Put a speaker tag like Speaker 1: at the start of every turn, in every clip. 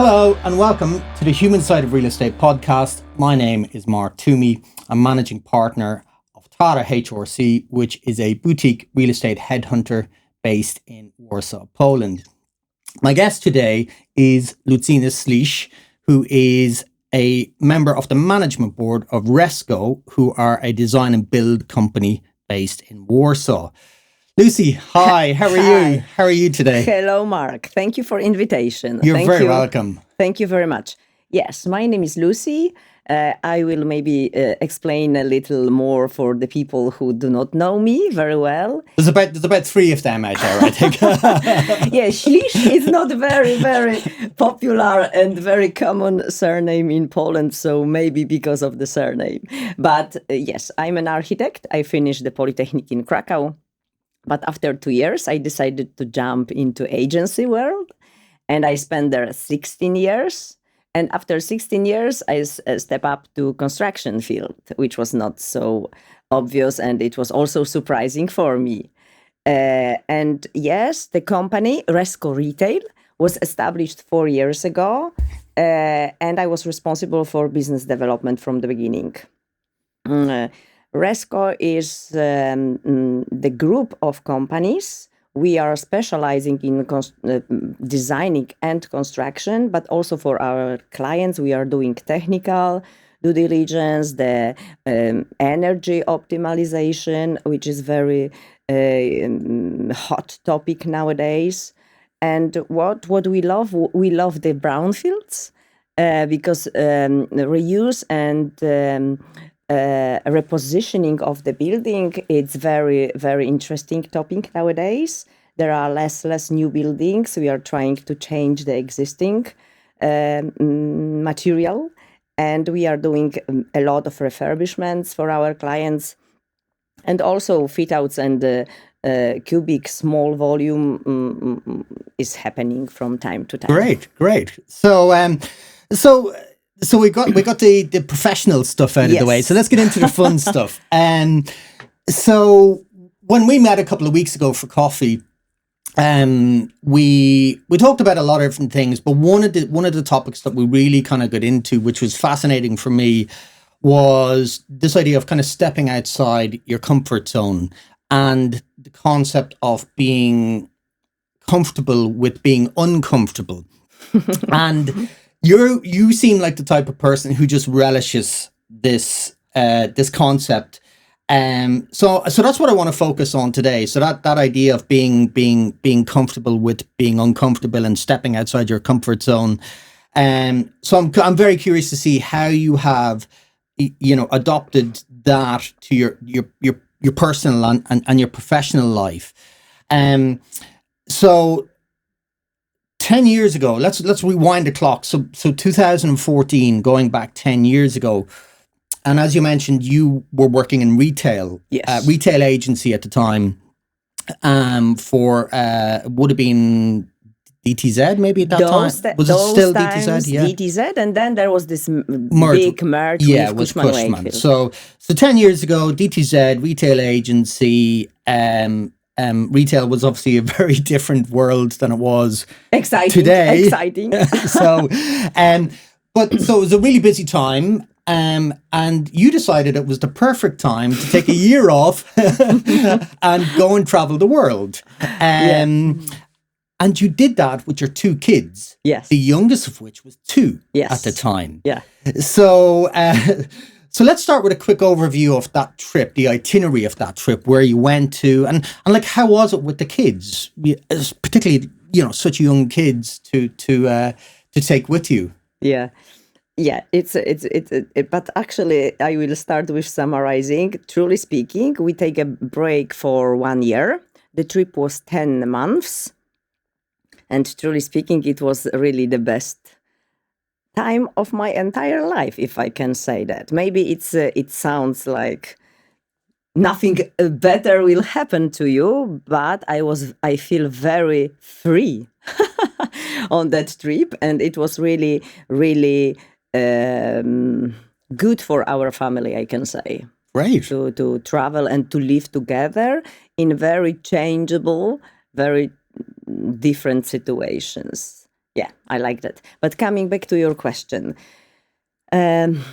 Speaker 1: Hello and welcome to the Human Side of Real Estate podcast. My name is Mark Toomey. I'm managing partner of Tata HRC, which is a boutique real estate headhunter based in Warsaw, Poland. My guest today is Lucyna Śliż, who is a member of the management board of Reesco, who are a design and build company based in Warsaw. Lucy, hi, how are you? How are you today?
Speaker 2: Hello, Mark. Thank you for invitation.
Speaker 1: You're very welcome.
Speaker 2: Thank you very much. Yes, my name is Lucy. I will maybe explain a little more for the people who do not know me very well.
Speaker 1: There's about three of them out there, I think.
Speaker 2: Yeah, Śliż is not very popular and very common surname in Poland, so maybe because of the surname. But yes, I'm an architect. I finished the Polytechnic in Krakow. But after 2 years, I decided to jump into agency world, and I spent there 16 years. And after 16 years, I step up to construction field, which was not so obvious, and it was also surprising for me. And yes, the company Reesco Retail was established 4 years ago, and I was responsible for business development from the beginning. Reesco is the group of companies. We are specializing in designing and construction, but also for our clients, we are doing technical due diligence, the energy optimization, which is very hot topic nowadays. And what we love the brownfields because reuse and repositioning of the building, it's very interesting topic nowadays. There are less new buildings. We are trying to change the existing material, and we are doing a lot of refurbishments for our clients, and also fit outs and cubic small volume is happening from time to time.
Speaker 1: Great. So we got the professional stuff out of the way. So let's get into the fun stuff. So when we met a couple of weeks ago for coffee, we talked about a lot of different things, but one of the topics that we really kind of got into, which was fascinating for me, was this idea of kind of stepping outside your comfort zone and the concept of being comfortable with being uncomfortable. And you seem like the type of person who just relishes this concept. So that's what I want to focus on today. So that idea of being comfortable with being uncomfortable and stepping outside your comfort zone. So I'm very curious to see how you have, adopted that to your personal and your professional life. So 10 years ago, let's rewind the clock. So 2014, going back 10 years ago. And as you mentioned, you were working in retail, retail agency at the time, for, would have been DTZ maybe at that time? Was it still DTZ? Yeah.
Speaker 2: DTZ, and then there was this big merge with Cushman Wakefield.
Speaker 1: So 10 years ago, DTZ, retail agency, retail was obviously a very different world than it was today.
Speaker 2: Exciting.
Speaker 1: So it was a really busy time. And you decided it was the perfect time to take a year off and go and travel the world. And you did that with your two kids.
Speaker 2: Yes.
Speaker 1: The youngest of which was 2 at the time.
Speaker 2: Yeah.
Speaker 1: So let's start with a quick overview of that trip, the itinerary of that trip, where you went to, and like how was it with the kids, particularly such young kids to take with you.
Speaker 2: Yeah, it's but actually I will start with summarizing. Truly speaking, we take a break for 1 year. The trip was 10 months, and truly speaking, it was really the best time of my entire life, if I can say that. Maybe it sounds like nothing better will happen to you, but I feel very free on that trip, and it was really good for our family, I can say.
Speaker 1: Right.
Speaker 2: To travel and to live together in very changeable, very different situations. Yeah, I like that. But coming back to your question, um,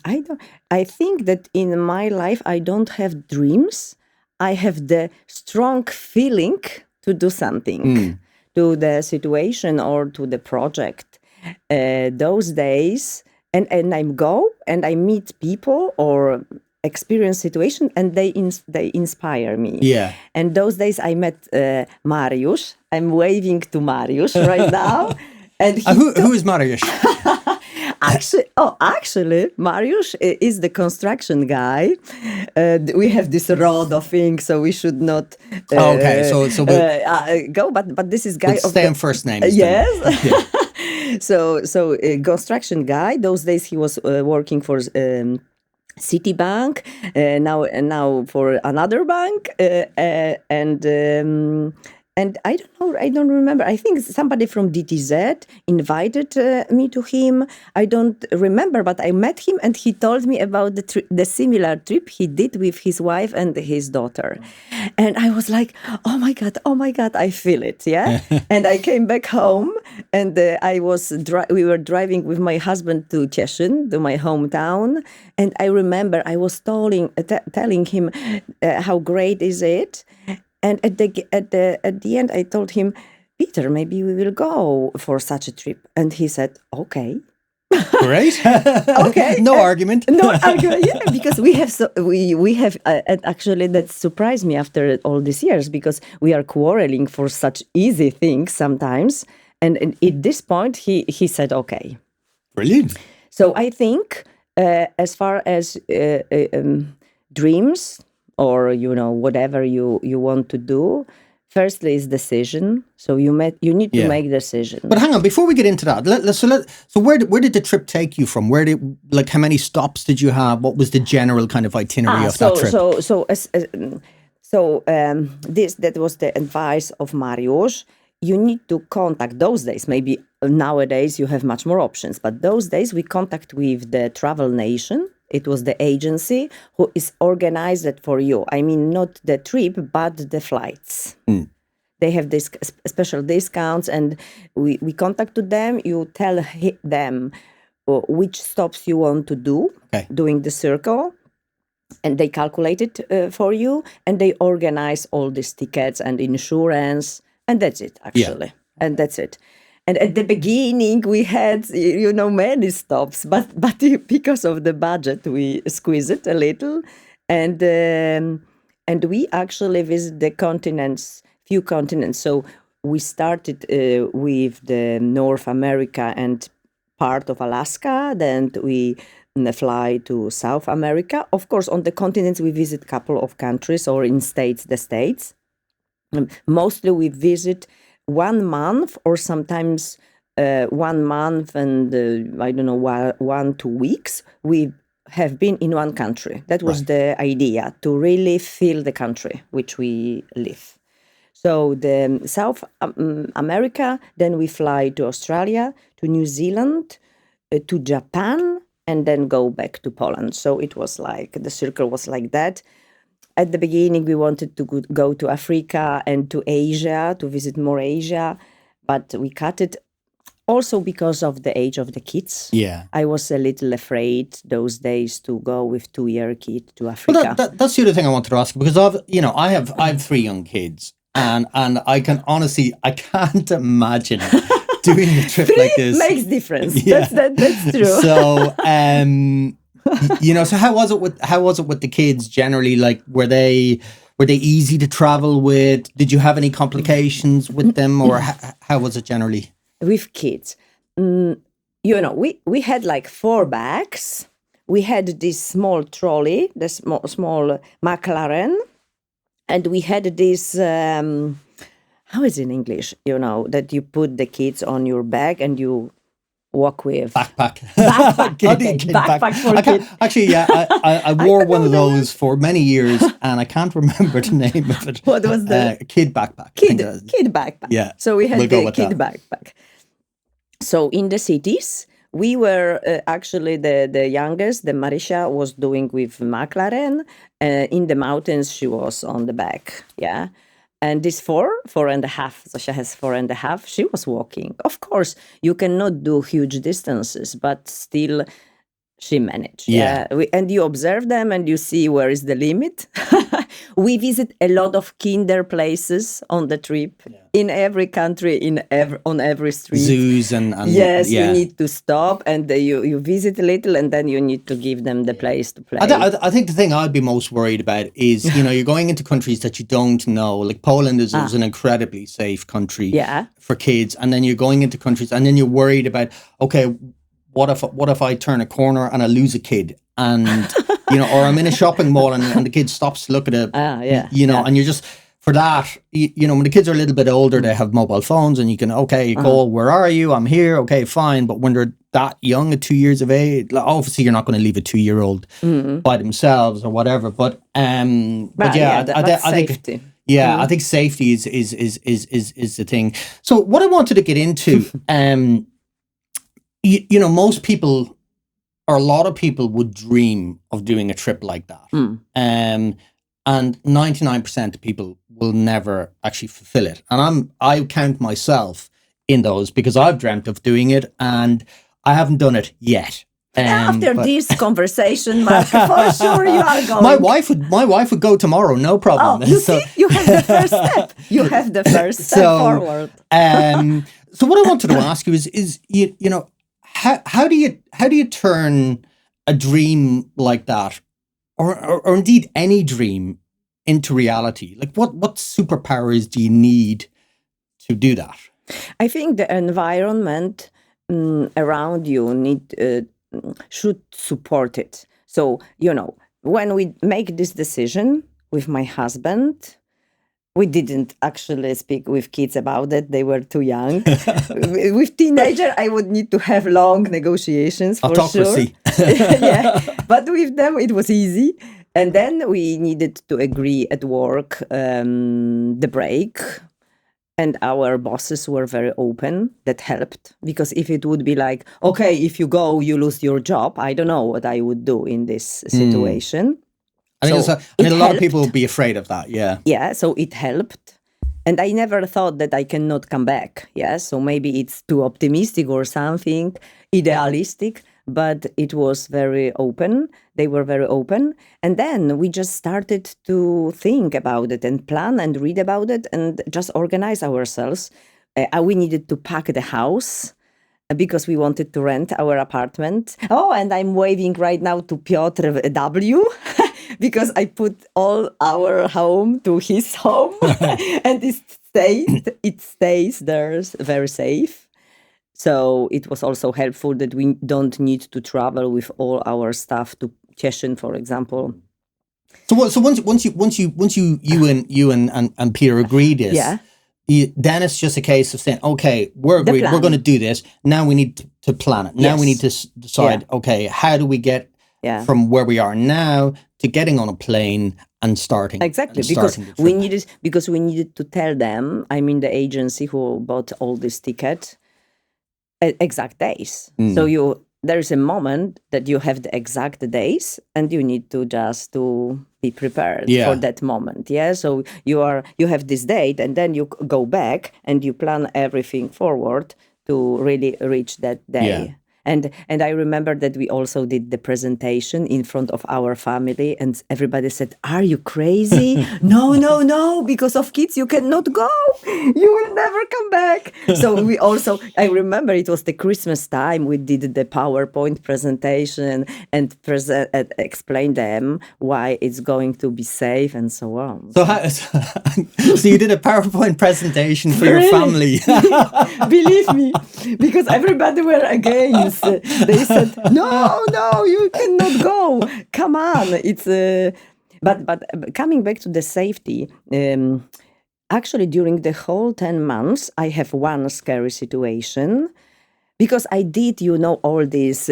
Speaker 2: I don't. I think that in my life I don't have dreams. I have the strong feeling to do something, to the situation or to the project. Those days, and I go and I meet people or experience situation, and they inspire me.
Speaker 1: Yeah.
Speaker 2: And those days I met Mariusz. I'm waving to Mariusz right now. And
Speaker 1: Who is Mariusz?
Speaker 2: actually, Mariusz is the construction guy. We have this rod of ink, so we should not.
Speaker 1: Okay, so we'll
Speaker 2: go. But this is guy.
Speaker 1: stay on first names.
Speaker 2: Yes.
Speaker 1: Yeah.
Speaker 2: So construction guy. Those days he was working for. Citibank, now for another bank, and I don't know, I don't remember. I think somebody from DTZ invited me to him. I don't remember, but I met him and he told me about the similar trip he did with his wife and his daughter. And I was like, oh my God, I feel it, yeah? And I came back home and we were driving with my husband to Cieszyn, to my hometown. And I remember I was telling him how great is it. And at the end, I told him, Peter, maybe we will go for such a trip. And he said, okay.
Speaker 1: Great.
Speaker 2: Okay.
Speaker 1: No argument.
Speaker 2: No argument. Yeah, because we have and actually that surprised me after all these years, because we are quarreling for such easy things sometimes. And at this point, he said, okay.
Speaker 1: Brilliant.
Speaker 2: So I think as far as dreams, or whatever you want to do, firstly is decision. So you need to make decision.
Speaker 1: But hang on, before we get into that, so where did the trip take you from? How many stops did you have? What was the general kind of itinerary of that trip?
Speaker 2: That was the advice of Mariusz. You need to contact those days. Maybe nowadays you have much more options, but those days we contact with the Travel Nation. It was the agency who is organized it for you. I mean, not the trip, but the flights. They have this special discounts, and we contacted them. You tell them which stops you want to do doing the circle, and they calculate it for you, and they organize all these tickets and insurance, and that's it, actually. Yeah. And that's it. And at the beginning, we had, many stops, but because of the budget, we squeezed it a little, and we actually visit the few continents. So we started with the North America and part of Alaska. Then we fly to South America. Of course, on the continents, we visit a couple of countries, or in the states. Mostly, we visit 1 month, or sometimes 1 month and I don't know, 1-2 weeks. We have been in one country. That was the idea, to really feel the country which we live. So the South America, then we fly to Australia, to New Zealand, to Japan, and then go back to Poland. So it was like, the circle was like that. At the beginning, we wanted to go to Africa and to Asia, to visit more Asia, but we cut it also because of the age of the kids.
Speaker 1: Yeah.
Speaker 2: I was a little afraid those days to go with 2-year kid to Africa.
Speaker 1: Well, that's the other thing I wanted to ask, because I have 3 young kids, and I can't imagine doing a trip like this.
Speaker 2: Makes difference. Yeah. That's true.
Speaker 1: So, so how was it with the kids generally? Like, were they easy to travel with? Did you have any complications with them, or how was it generally?
Speaker 2: With kids, we had like 4 bags. We had this small trolley, the small McLaren, and we had this. How is it in English? That you put the kids on your back and you walk with
Speaker 1: backpack.
Speaker 2: Okay, backpack for kids.
Speaker 1: Actually, yeah, I wore one of those for many years, and I can't remember the name of it.
Speaker 2: What was the
Speaker 1: kid backpack?
Speaker 2: Kid backpack.
Speaker 1: Yeah.
Speaker 2: So we had the kid backpack. So in the cities, we were actually the youngest. The Marisha was doing with McLaren. In the mountains, she was on the back. Yeah. And this 4.5, Zosia has 4.5, she was walking. Of course, you cannot do huge distances, but still she managed.
Speaker 1: Yeah.
Speaker 2: And you observe them and you see where is the limit. We visit a lot of kinder places on the trip, in every country, on every street.
Speaker 1: Zoos and
Speaker 2: yes, you need to stop and you visit a little and then you need to give them the place to play.
Speaker 1: I think the thing I'd be most worried about is, you're going into countries that you don't know. Like Poland is an incredibly safe country for kids. And then you're going into countries and then you're worried about, okay, what if I turn a corner and I lose a kid and, or I'm in a shopping mall and the kid stops to look at and you're just, for that, when the kids are a little bit older, they have mobile phones and you can, call, where are you? I'm here. Okay, fine. But when they're that young at 2 years of age, obviously you're not going to leave a 2-year-old by themselves or whatever. But I think I think safety is the thing. So what I wanted to get into, most people or a lot of people would dream of doing a trip like that. And 99% of people will never actually fulfill it. And I count myself in those because I've dreamt of doing it and I haven't done it yet.
Speaker 2: After this conversation, Mark, for sure you are going.
Speaker 1: My wife would go tomorrow, no problem.
Speaker 2: Oh, you see, you have the first step. You have the first step forward.
Speaker 1: So what I wanted to ask you is how do you turn a dream like that, or indeed any dream, into reality? Like what superpowers do you need to do that?
Speaker 2: I think the environment around you should support it. So, when we make this decision with my husband, we didn't actually speak with kids about it. They were too young. With teenager, I would need to have long negotiations for
Speaker 1: Autocracy.
Speaker 2: sure. Yeah, but with them, it was easy. And then we needed to agree at work the break. And our bosses were very open. That helped. Because if it would be like, okay, if you go, you lose your job. I don't know what I would do in this situation.
Speaker 1: I think a lot of people would be afraid of that, yeah.
Speaker 2: Yeah, so it helped. And I never thought that I cannot come back, yeah. So maybe it's too optimistic or something, idealistic, but it was very open. They were very open. And then we just started to think about it and plan and read about it and just organize ourselves. We needed to pack the house because we wanted to rent our apartment. Oh, and I'm waving right now to Piotr W. because I put all our home to his home and it stays there very safe. So it was also helpful that we don't need to travel with all our stuff to Cieszyn, for example.
Speaker 1: So once you and Peter agreed this, then it's just a case of saying, okay, we're agreed, we're going to do this. Now we need to plan it. Now we need to decide, okay, how do we get from where we are now to getting on a plane and starting?
Speaker 2: Exactly, because we needed to tell them, I mean the agency who bought all this ticket, exact days. So there is a moment that you have the exact days and you need to just to be prepared for that moment. Yeah. So you have this date and then you go back and you plan everything forward to really reach that day. Yeah. And I remember that we also did the presentation in front of our family and everybody said, "Are you crazy?" No, because of kids you cannot go. You will never come back. So I remember it was the Christmas time, we did the PowerPoint presentation and explain them why it's going to be safe and so on.
Speaker 1: So you did a PowerPoint presentation for your family?
Speaker 2: Believe me, because everybody were against. They said, no, you cannot go. Come on. It's but coming back to the safety, actually during the whole 10 months, I have one scary situation because I did, all this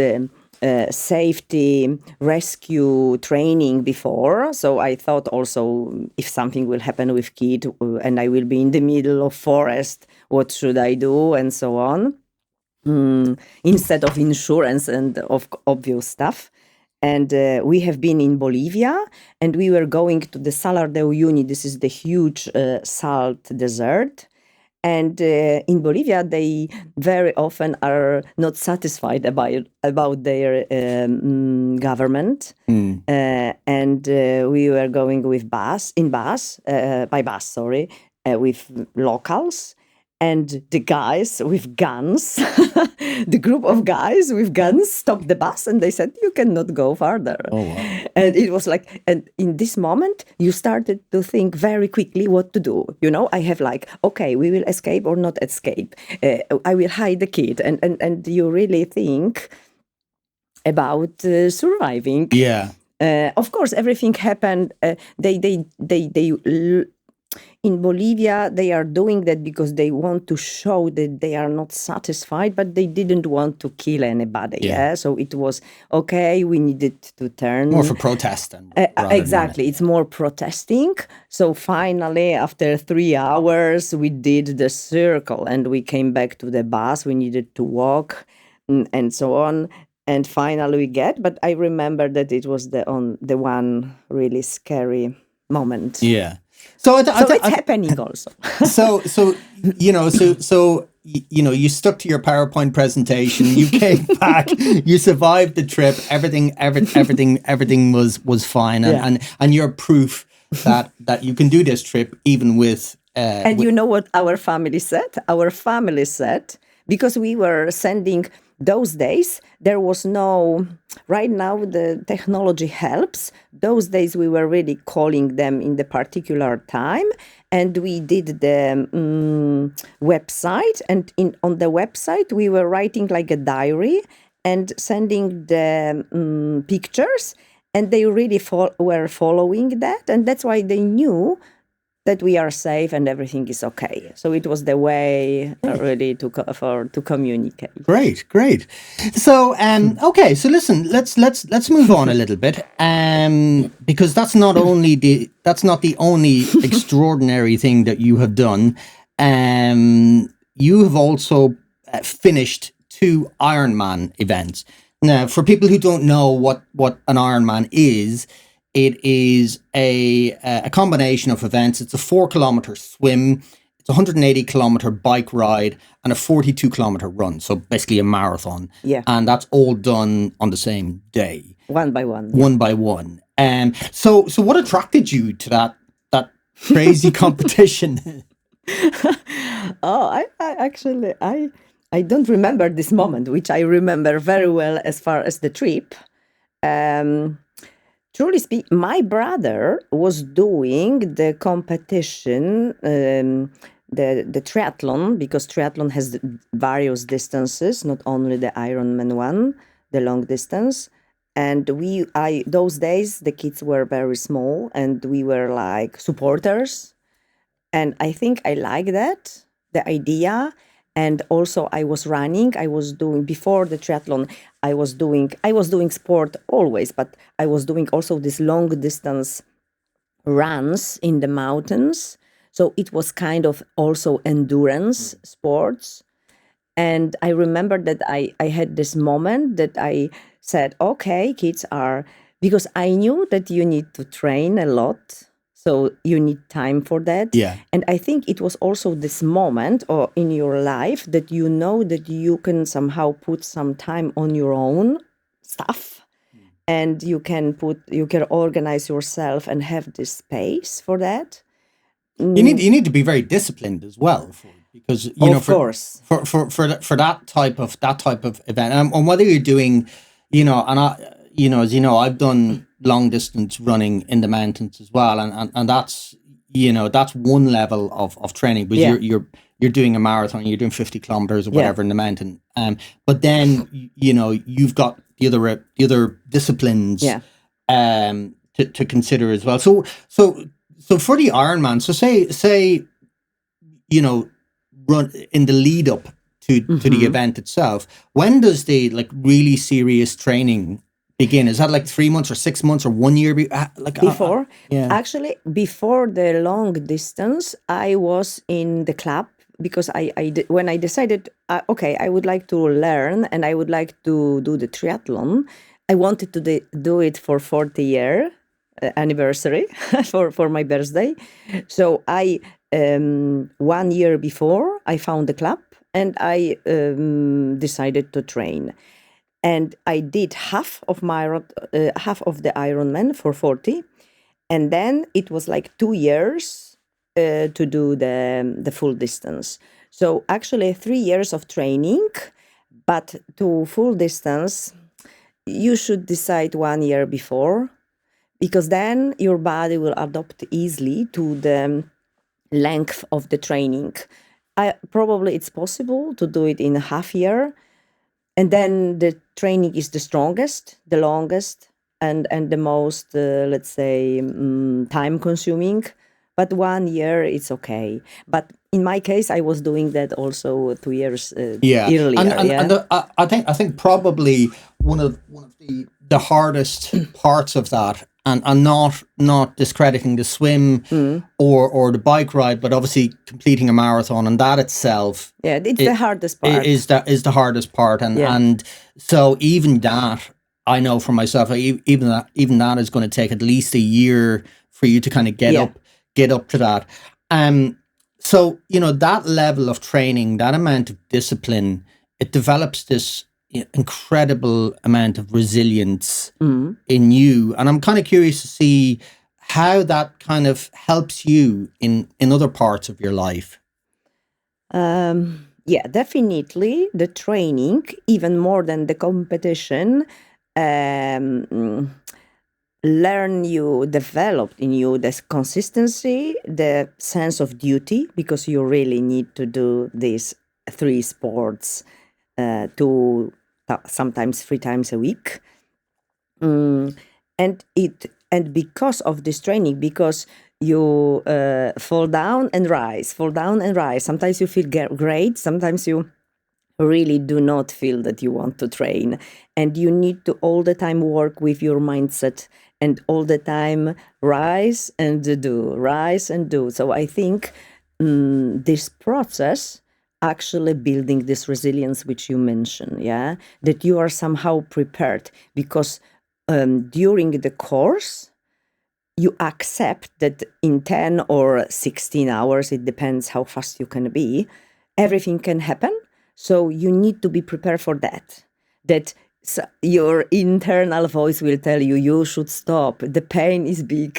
Speaker 2: safety rescue training before. So I thought also if something will happen with kid and I will be in the middle of forest, what should I do and so on. Instead of insurance and of obvious stuff. And we have been in Bolivia, and we were going to the Salar de Uyuni. This is the huge salt desert. And in Bolivia, they very often are not satisfied about their government. And we were going with by bus, sorry, with locals. And the guys with guns, the group of guys with guns stopped the bus and they said, you cannot go further.
Speaker 1: Oh, wow.
Speaker 2: And it was like, and in this moment, you started to think very quickly what to do. You know, I have like, okay, we will escape or not escape. I will hide the kid. And you really think about surviving.
Speaker 1: Yeah.
Speaker 2: Of course, everything happened. In Bolivia, they are doing that because they want to show that they are not satisfied, but they didn't want to kill anybody. Yeah. So it was, okay, we needed to turn.
Speaker 1: More for protest than
Speaker 2: exactly. It's more protesting. So finally, after 3 hours, we did the circle and we came back to the bus. We needed to walk and so on. And finally we but I remember that it was the one really scary moment.
Speaker 1: Yeah.
Speaker 2: So it's happening also.
Speaker 1: so you stuck to your PowerPoint presentation. You came back. You survived the trip. Everything was fine, and you're proof that you can do this trip even with.
Speaker 2: And you know what our family said? Our family said, because we were sending. Those days, there was no, right now the technology helps. Those days we were really calling them in the particular time, and we did the website, and on the website we were writing like a diary and sending the pictures, and they really were following that, and that's why they knew that we are safe and everything is okay. So it was the way really to communicate.
Speaker 1: Great. So okay. So listen, let's move on a little bit, because that's not the only extraordinary thing that you have done. You have also finished 2 Ironman events. Now, for people who don't know what an Ironman is. It is a combination of events. It's a 4-kilometer swim, it's a 180-kilometer bike ride, and a 42-kilometer run. So basically a marathon.
Speaker 2: Yeah.
Speaker 1: And that's all done on the same day.
Speaker 2: One by one.
Speaker 1: One by one. So what attracted you to that crazy competition?
Speaker 2: I actually don't remember this moment, which I remember very well as far as the trip. Truly speaking, my brother was doing the competition, the triathlon, because triathlon has various distances, not only the Ironman one, the long distance. And those days, the kids were very small and we were like supporters. And I think I like that, the idea. And also I was running, I was doing, before the triathlon, I was doing sport always, but I was doing also this long distance runs in the mountains. So it was kind of also endurance sports. And I remember that I had this moment that I said, okay, because I knew that you need to train a lot. So you need time for that.
Speaker 1: Yeah.
Speaker 2: And I think it was also this moment or in your life that you know that you can somehow put some time on your own stuff. And you can organize yourself and have this space for that.
Speaker 1: You need to be very disciplined as well, because
Speaker 2: of course
Speaker 1: for that type of event, and whether you're doing, as you know, I've done long distance running in the mountains as well, and that's that's one level of training, but you're doing a marathon, you're doing 50 kilometers or whatever in the mountain, but then you've got the other disciplines to consider as well. So for the Ironman, so say run in the lead up to the event itself, when does the really serious training begin? Is that like 3 months or 6 months or 1 year
Speaker 2: before? Actually, before the long distance, I was in the club because when I decided, okay, I would like to learn and I would like to do the triathlon. I wanted to do it for 40-year anniversary for my birthday. So I 1 year before I found the club and I decided to train. And I did half of the Ironman for 40, and then it was like 2 years to do the full distance. So actually 3 years of training, but to full distance, you should decide 1 year before, because then your body will adapt easily to the length of the training. Probably it's possible to do it in a half year, and then the training is the strongest, the longest, and the most, let's say, time consuming. But 1 year, it's okay. But in my case, I was doing that also 2 years earlier.
Speaker 1: I think probably one of the hardest parts of that, and not discrediting the swim or the bike ride, but obviously completing a marathon, and that itself,
Speaker 2: it's the hardest part.
Speaker 1: Is the hardest part, and so even that, I know for myself, even that is going to take at least a year for you to kind of get up to that. So that level of training, that amount of discipline, it develops this incredible amount of resilience in you, and I'm kind of curious to see how that kind of helps you in other parts of your life.
Speaker 2: Definitely the training, even more than the competition, developed in you this consistency, the sense of duty, because you really need to do these 3 sports sometimes 3 times a week. And because of this training, because you fall down and rise. Sometimes you feel great, sometimes you really do not feel that you want to train, and you need to all the time work with your mindset and all the time rise and do. So I think this process actually building this resilience which you mentioned, that you are somehow prepared, because during the course you accept that in 10 or 16 hours, it depends how fast you can be, everything can happen. So you need to be prepared for that. Your internal voice will tell you, you should stop. The pain is big.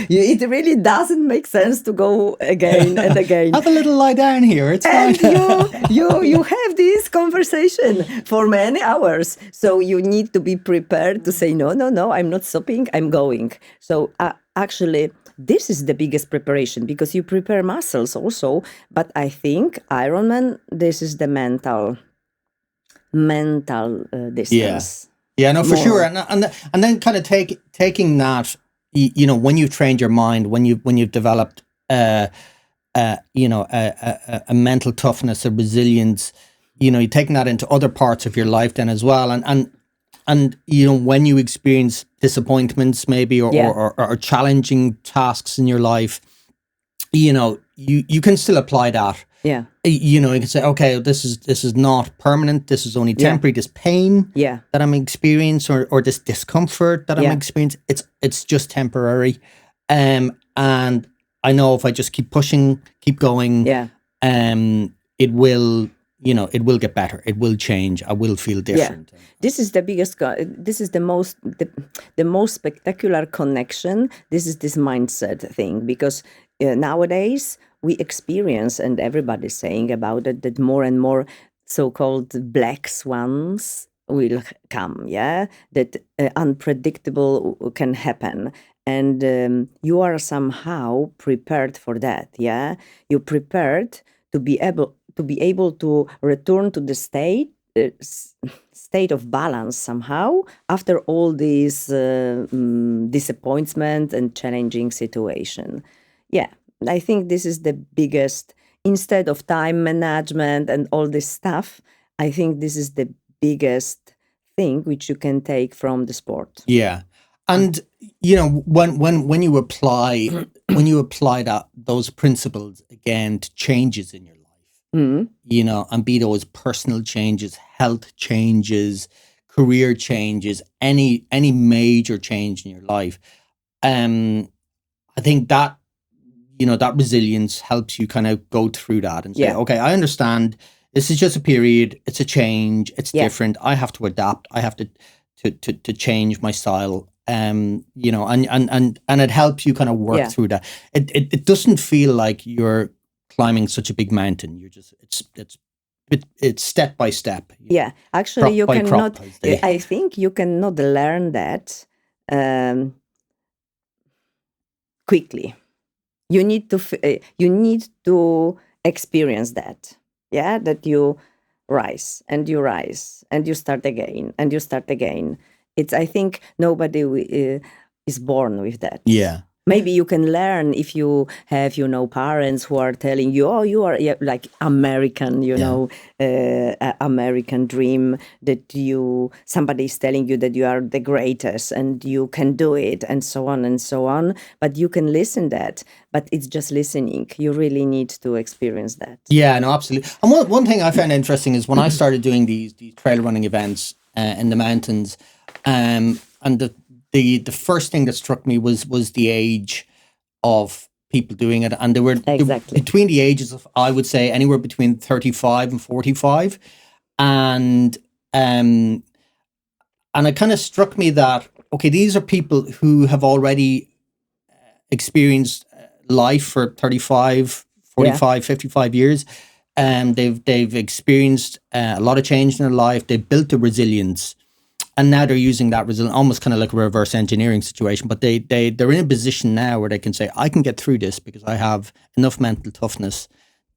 Speaker 2: It really doesn't make sense to go again and again.
Speaker 1: Have a little lie down here. It's fine.
Speaker 2: And you have this conversation for many hours. So you need to be prepared to say, no, I'm not stopping. I'm going. So actually, this is the biggest preparation, because you prepare muscles also. But I think Ironman, this is the mental distance.
Speaker 1: Yeah, no, for sure. And then kind of taking that, when you've trained your mind, when you've developed a mental toughness, a resilience, you're taking that into other parts of your life then as well. And when you experience disappointments maybe or challenging tasks in your life, you can still apply that.
Speaker 2: Yeah.
Speaker 1: You can say, okay, this is not permanent. This is only temporary. This pain that I'm experiencing, or this discomfort that I'm experiencing, it's just temporary. And I know if I just keep pushing, keep going, it will get better. It will change. I will feel different.
Speaker 2: This is the biggest. This is the most spectacular connection. This is this mindset thing, because nowadays we experience, and everybody's saying about it, that more and more so-called black swans will come. That unpredictable can happen. And you are somehow prepared for that. You're prepared to be able to return to the state of balance somehow after all these disappointment and challenging situation. I think this is the biggest, instead of time management and all this stuff, I think this is the biggest thing which you can take from the sport.
Speaker 1: Yeah. And when you apply those principles again to changes in your life, and be those personal changes, health changes, career changes, any major change in your life, I think that, that resilience helps you kind of go through that and say, okay, I understand this is just a period. It's a change. It's different. I have to adapt. I have to change my style. And it helps you kind of work through that. It doesn't feel like you're climbing such a big mountain. You're just, it's step by step.
Speaker 2: Yeah, actually, you cannot. I think you cannot learn that quickly. You need to experience that. Yeah, that you rise and you start again and you start again. I think nobody is born with that.
Speaker 1: Yeah.
Speaker 2: Maybe you can learn if you have, parents who are telling you, oh, you are like American, American dream, that somebody is telling you that you are the greatest and you can do it and so on and so on. But you can listen that, but it's just listening. You really need to experience that.
Speaker 1: Yeah, no, absolutely. And one thing I found interesting is when I started doing these trail running events in the mountains, and the first thing that struck me was the age of people doing it, and they were between the ages of, I would say, anywhere between 35 and 45, and it kind of struck me that, okay, these are people who have already experienced life for 35, 45, 55 years. They've experienced a lot of change in their life. They've built a resilience. And now they're using that resilience, almost kind of like a reverse engineering situation. But they're in a position now where they can say, I can get through this because I have enough mental toughness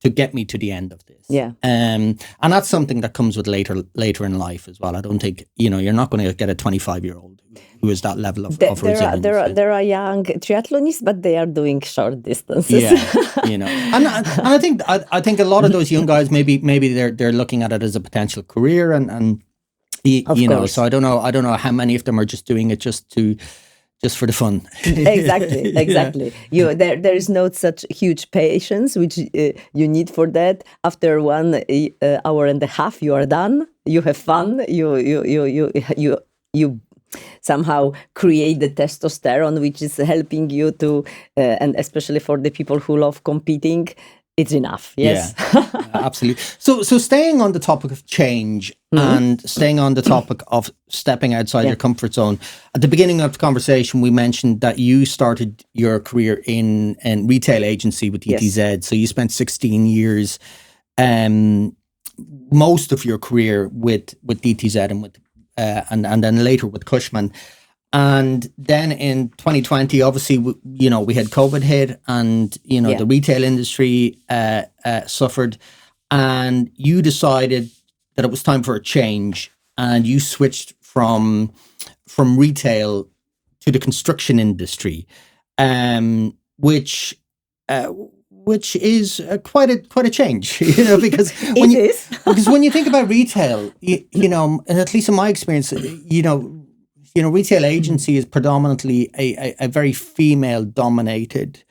Speaker 1: to get me to the end of this.
Speaker 2: Yeah.
Speaker 1: And that's something that comes with later in life as well. I don't think, you're not going to get a 25-year-old who is that level of resilience.
Speaker 2: There are young triathlonists, but they are doing short distances.
Speaker 1: Yeah, and I think a lot of those young guys, maybe they're looking at it as a potential career, and so I don't know how many of them are just doing it just for the fun.
Speaker 2: Exactly. Yeah. There is no such huge patience which you need for that. After 1 hour and a half, you are done. You have fun. You somehow create the testosterone, which is helping you to, and especially for the people who love competing, it's enough. Yes.
Speaker 1: Yeah, absolutely. So staying on the topic of change and staying on the topic of stepping outside your comfort zone. At the beginning of the conversation, we mentioned that you started your career in retail agency with ETZ. Yes. So you spent 16 years, most of your career with ETZ and with and then later with Cushman. And then in 2020, obviously, we had COVID hit, and the retail industry suffered, and you decided that it was time for a change, and you switched from retail to the construction industry, which is quite a change, because because when you think about retail, and at least in my experience, retail agency is predominantly a very female-dominated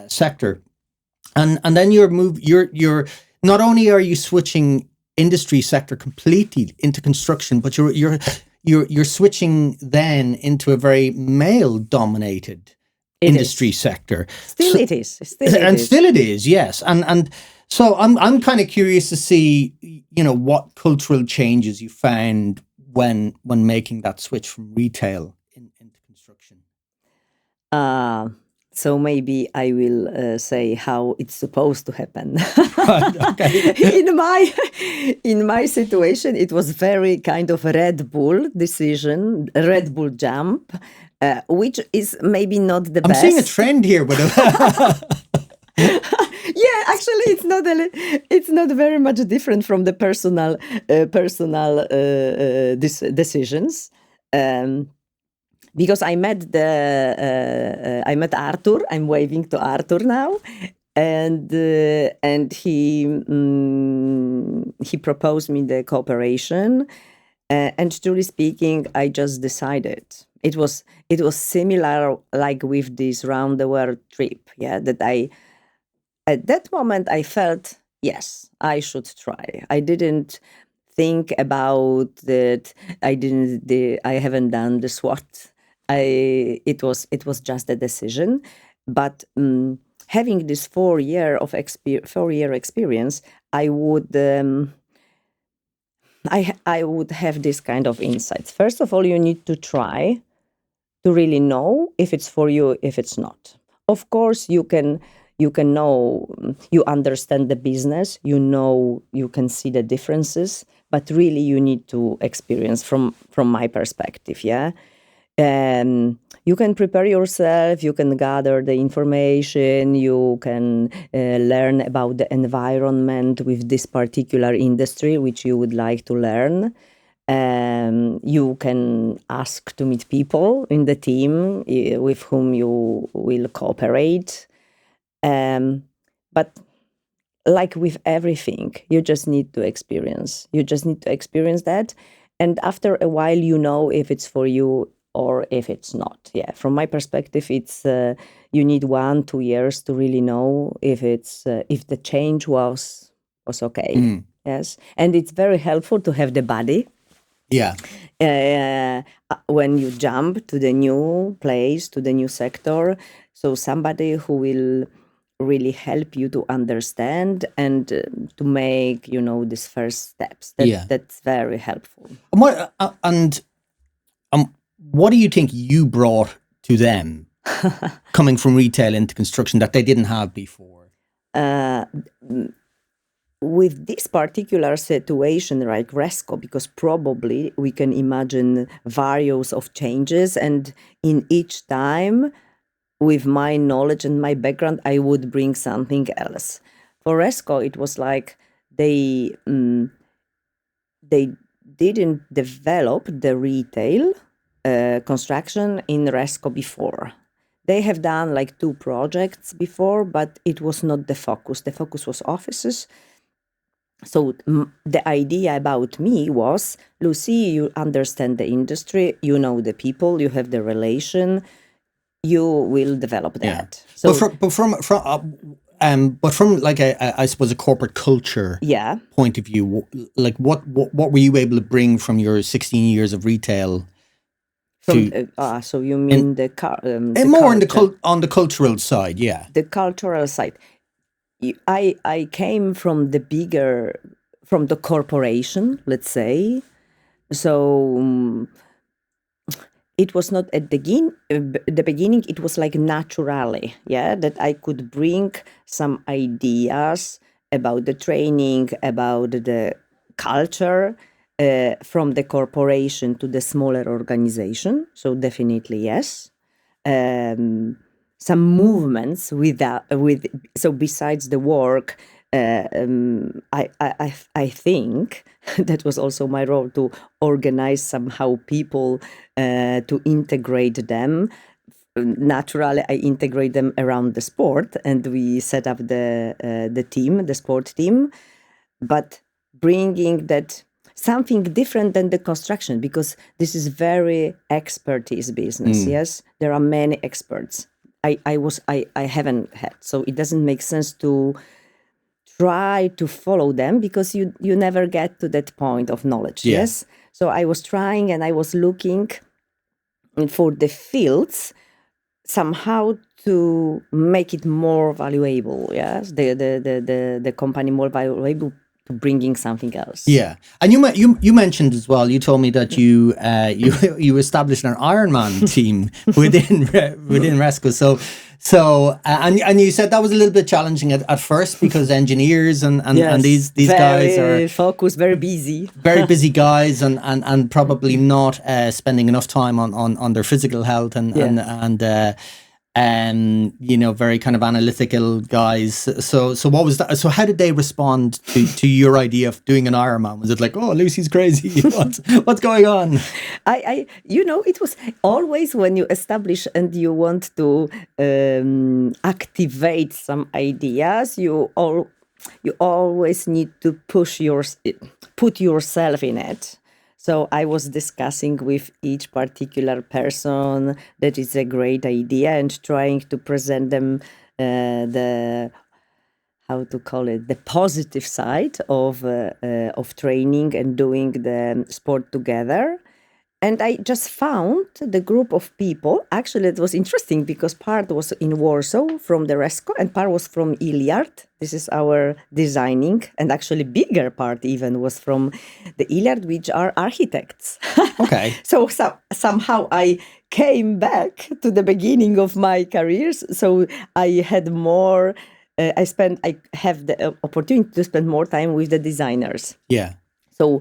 Speaker 1: sector, and then you're not only are you switching industry sector completely into construction, but you're switching then into a very male-dominated industry sector.
Speaker 2: Still it is,
Speaker 1: yes, and so I'm kind of curious to see what cultural changes you found when making that switch from retail into construction.
Speaker 2: So maybe I will say how it's supposed to happen.
Speaker 1: Right, okay.
Speaker 2: In my situation, it was very kind of a Red Bull decision, a Red Bull jump, which is maybe not the best.
Speaker 1: I'm seeing a trend here, but
Speaker 2: yeah, actually, it's not very much different from the personal decisions. Because I met Arthur. I'm waving to Arthur now, and he proposed me the cooperation. And truly speaking, I just decided it was similar like with this round the world trip. Yeah, that at that moment I felt yes, I should try. I didn't think about that. I haven't done the SWOT. It was just a decision, but having this 4 year experience, I would. I would have this kind of insights. First of all, you need to try to really know if it's for you, if it's not. Of course, you can know, you understand the business, you can see the differences, but really you need to experience from my perspective. Yeah. You can prepare yourself, you can gather the information, you can learn about the environment with this particular industry which you would like to learn. You can ask to meet people in the team with whom you will cooperate. But like with everything, you just need to experience. You just need to experience that. And after a while, you know if it's for you or if it's not. Yeah, from my perspective, it's you need 1-2 years to really know if the change was okay. Yes, and it's very helpful to have the buddy.
Speaker 1: Yeah.
Speaker 2: When you jump to the new place, to the new sector, so somebody who will really help you to understand and to make these first steps. That's very helpful.
Speaker 1: What do you think you brought to them coming from retail into construction that they didn't have before?
Speaker 2: With this particular situation, like Reesco, because probably we can imagine various of changes, and in each time, with my knowledge and my background, I would bring something else. For Reesco, it was like they didn't develop the retail construction in Reesco before. They have done like 2 projects before, but it was not the focus. The focus was offices. So the idea about me was, Lucy, you understand the industry, you know the people, you have the relation, you will develop that.
Speaker 1: Yeah.
Speaker 2: So,
Speaker 1: but from like I suppose a corporate culture point of view, like what were you able to bring from your 16 years of retail?
Speaker 2: So you mean
Speaker 1: on the cultural side, yeah.
Speaker 2: The cultural side. I came from from the corporation, let's say. So it was not at the beginning, it was like naturally, that I could bring some ideas about the training, about the culture from the corporation to the smaller organization. So definitely yes. Some movements so besides the work, I think that was also my role to organize somehow people to integrate them. Naturally, I integrate them around the sport, and we set up the team, the sport team, but bringing that something different than the construction, because this is very expertise business. Yes, there are many experts. I haven't had, so it doesn't make sense to try to follow them because you never get to that point of knowledge.
Speaker 1: Yeah.
Speaker 2: Yes, so I was trying and I was looking for the fields somehow to make it more valuable. Yes, the company more valuable, to bringing something else.
Speaker 1: Yeah, and you mentioned as well. You told me that you established an Ironman team within Reesco. So and you said that was a little bit challenging at first because engineers and these guys are
Speaker 2: focused, very busy,
Speaker 1: very busy guys, and probably not spending enough time on their physical health and very kind of analytical guys. So what was that? So how did they respond to your idea of doing an Ironman? Was it like, oh, Lucy's crazy? What's going on?
Speaker 2: It was always when you establish and you want to activate some ideas, you always need to put yourself in it. So I was discussing with each particular person that it's a great idea and trying to present them how to call it, the positive side of training and doing the sport together. And I just found the group of people. Actually, it was interesting because part was in Warsaw from the Reesco and part was from Iliard. This is our designing. And actually bigger part even was from the Iliard, which are architects.
Speaker 1: Okay.
Speaker 2: So somehow I came back to the beginning of my careers. So I had more, I have the opportunity to spend more time with the designers.
Speaker 1: Yeah.
Speaker 2: So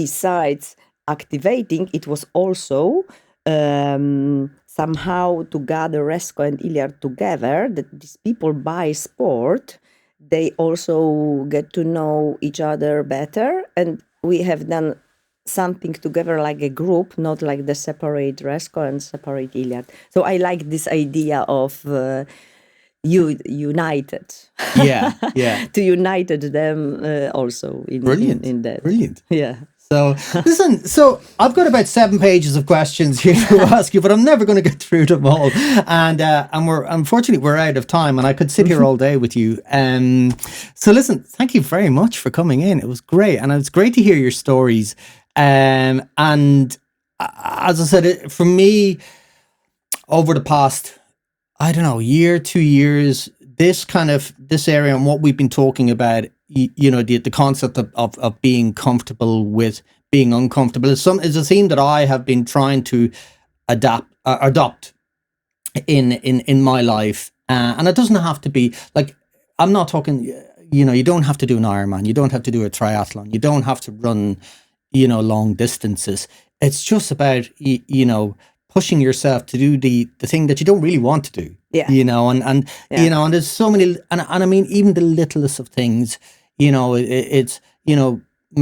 Speaker 2: besides activating, it was also somehow to gather Reesco and Iliard together, that these people by sport, they also get to know each other better. And we have done something together like a group, not like the separate Reesco and separate Iliard. So I like this idea of united.
Speaker 1: Yeah. Yeah.
Speaker 2: To united them also in that.
Speaker 1: Brilliant.
Speaker 2: Yeah.
Speaker 1: So listen, so I've got about 7 pages of questions here to ask you, but I'm never going to get through them all. And unfortunately we're out of time, and I could sit here all day with you. So listen, thank you very much for coming in. It was great, and it was great to hear your stories. And as I said, for me, over the past, I don't know, year, 2 years, this area and what we've been talking about, the concept of being comfortable with being uncomfortable is a theme that I have been trying to adopt in my life. And it doesn't have to be like, I'm not talking, you don't have to do an Ironman. You don't have to do a triathlon. You don't have to run, long distances. It's just about, pushing yourself to do the thing that you don't really want to do.
Speaker 2: Yeah.
Speaker 1: And there's so many, and I mean, even the littlest of things, it's,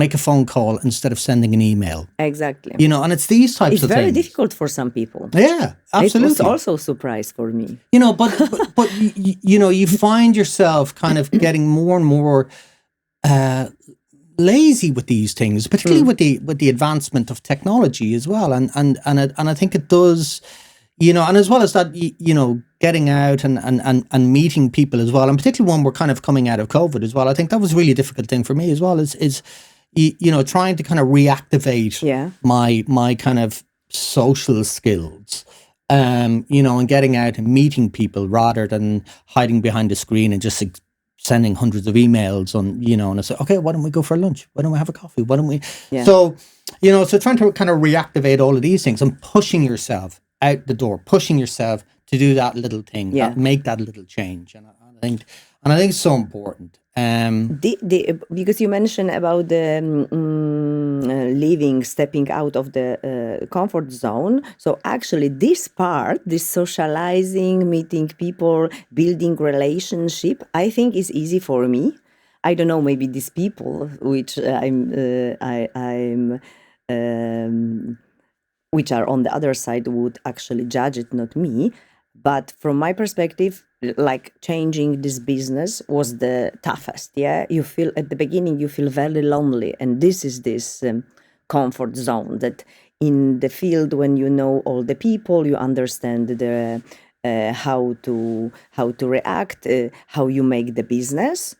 Speaker 1: make a phone call instead of sending an email.
Speaker 2: Exactly.
Speaker 1: And it's these types of things.
Speaker 2: It's very difficult for some people.
Speaker 1: Yeah, absolutely.
Speaker 2: It was also a surprise for me.
Speaker 1: But you find yourself kind of getting more and more lazy with these things, particularly with the advancement of technology as well. And I think it does, and as well as that, getting out and meeting people as well, and particularly when we're kind of coming out of COVID as well. I think that was a really difficult thing for me as well, is trying to kind of reactivate my kind of social skills, and getting out and meeting people rather than hiding behind the screen and just sending hundreds of emails on, and I say, okay, why don't we go for lunch? Why don't we have a coffee? Why don't we? Yeah. So, so trying to kind of reactivate all of these things and pushing yourself out the door, pushing yourself to do that little thing, make that little change. And I think it's so important.
Speaker 2: Because you mentioned about the stepping out of the comfort zone. So actually this socializing, meeting people, building relationship, I think is easy for me. I don't know, maybe these people, which which are on the other side would actually judge it, not me. But from my perspective, like changing this business was the toughest. Yeah, you feel at the beginning you feel very lonely, and this is this comfort zone that in the field, when you know all the people, you understand the how to react, how you make the business.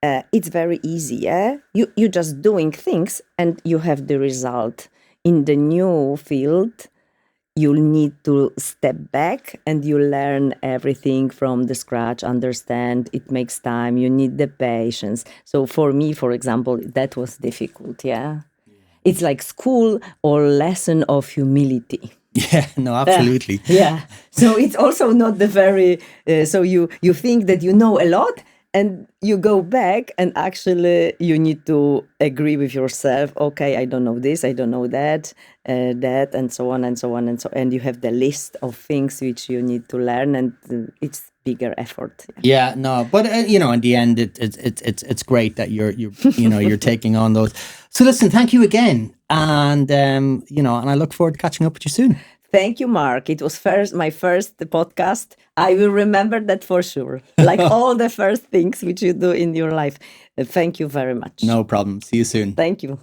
Speaker 2: It's very easy. Yeah, you just doing things and you have the result. In the new field, you need to step back and you learn everything from the scratch, understand, it makes time, you need the patience. So for me, for example, that was difficult, yeah. It's like school or lesson of humility.
Speaker 1: Yeah, no, absolutely.
Speaker 2: Yeah, so it's also not the very, so you think that you know a lot, and you go back and actually you need to agree with yourself. Okay, I don't know this, I don't know that, and so on and so on and so. And you have the list of things which you need to learn, and it's bigger effort.
Speaker 1: Yeah, no, but in the end, it's great that you're taking on those. So listen, thank you again, and and I look forward to catching up with you soon.
Speaker 2: Thank you, Mark. It was my first podcast. I will remember that for sure. Like all the first things which you do in your life. Thank you very much.
Speaker 1: No problem. See you soon.
Speaker 2: Thank you.